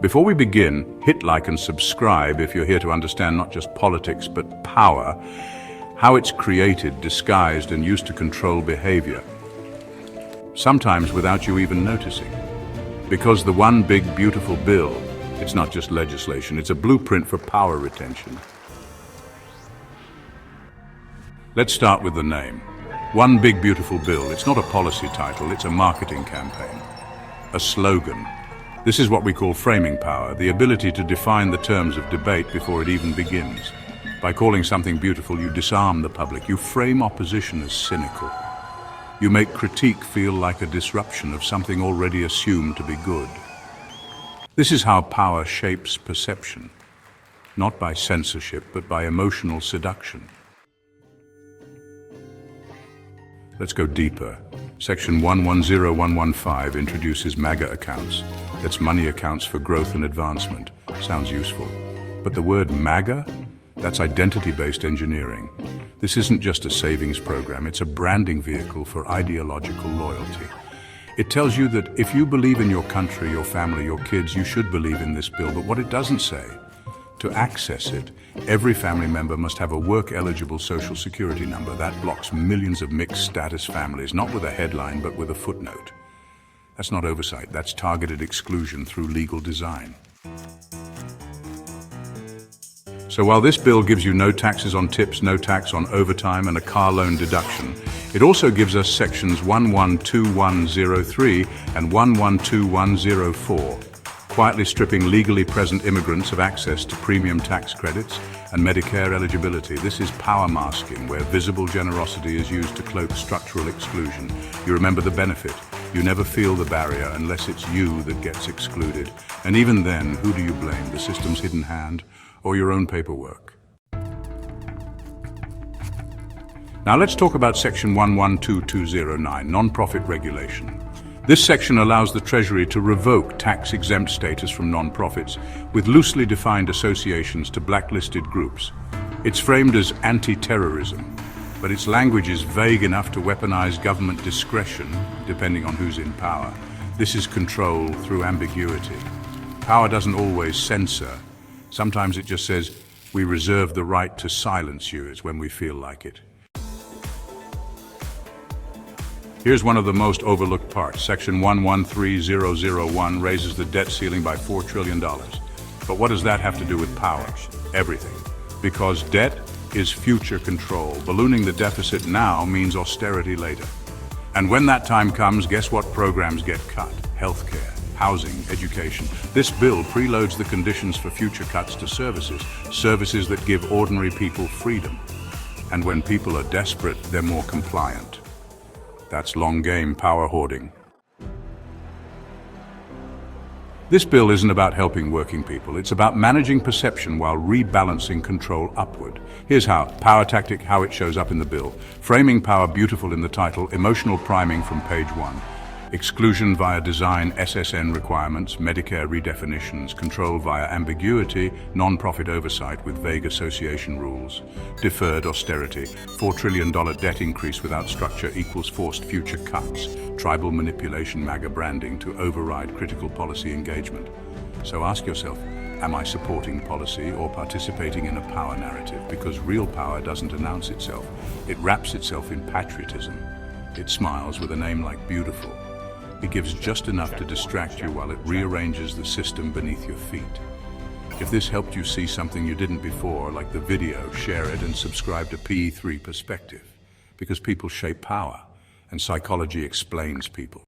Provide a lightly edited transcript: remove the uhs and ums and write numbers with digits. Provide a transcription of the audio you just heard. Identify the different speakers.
Speaker 1: Before we begin, hit like and subscribe if you're here to understand not just politics but power, how it's created, disguised and used to control behavior, sometimes without you even noticing. Because the one big beautiful bill, it's not just legislation, it's a blueprint for power retention. Let's start with the name. One Big Beautiful Bill. It's not a policy title, it's a marketing campaign. A slogan. This is what we call framing power, the ability to define the terms of debate before it even begins. By calling something beautiful, you disarm the public. You frame opposition as cynical. You make critique feel like a disruption of something already assumed to be good. This is how power shapes perception, not by censorship, but by emotional seduction. Let's go deeper. Section 110115 introduces MAGA accounts. That's money accounts for growth and advancement. Sounds useful. But the word MAGA? That's identity-based engineering. This isn't just a savings program, it's a branding vehicle for ideological loyalty. It tells you that if you believe in your country, your family, your kids, you should believe in this bill. But what it doesn't say, to access it, every family member must have a work-eligible social security number. That blocks millions of mixed-status families, not with a headline, but with a footnote. That's not oversight, that's targeted exclusion through legal design. So while this bill gives you no taxes on tips, no tax on overtime, and a car loan deduction, it also gives us sections 112103 and 112104, quietly stripping legally present immigrants of access to premium tax credits and Medicare eligibility. This is power masking, where visible generosity is used to cloak structural exclusion. You remember the benefit. You never feel the barrier unless it's you that gets excluded. And even then, who do you blame? The system's hidden hand or your own paperwork? Now let's talk about section 112209, non-profit regulation. This section allows the Treasury to revoke tax-exempt status from non-profits with loosely defined associations to blacklisted groups. It's framed as anti-terrorism, but its language is vague enough to weaponize government discretion, depending on who's in power. This is control through ambiguity. Power doesn't always censor. Sometimes it just says, we reserve the right to silence you, when we feel like it. Here's one of the most overlooked parts. Section 113001 raises the debt ceiling by $4 trillion. But what does that have to do with power? Everything. Because debt is future control. Ballooning the deficit now means austerity later. And when that time comes, guess what programs get cut? Healthcare, housing, education. This bill preloads the conditions for future cuts to services that give ordinary people freedom. And when people are desperate, they're more compliant. That's long game power hoarding. This bill isn't about helping working people, it's about managing perception while rebalancing control upward. Here's how. Power tactic, how it shows up in the bill. Framing power, beautiful in the title, emotional priming from page 1. Exclusion via design, SSN requirements, Medicare redefinitions, control via ambiguity, non-profit oversight with vague association rules. Deferred austerity, $4 trillion debt increase without structure equals forced future cuts. Tribal manipulation, MAGA branding to override critical policy engagement. So ask yourself, am I supporting policy or participating in a power narrative? Because real power doesn't announce itself. It wraps itself in patriotism. It smiles with a name like beautiful. It gives just enough to distract you while it rearranges the system beneath your feet. If this helped you see something you didn't before, like the video, share it and subscribe to PE3 Perspective. Because people shape power, and psychology explains people.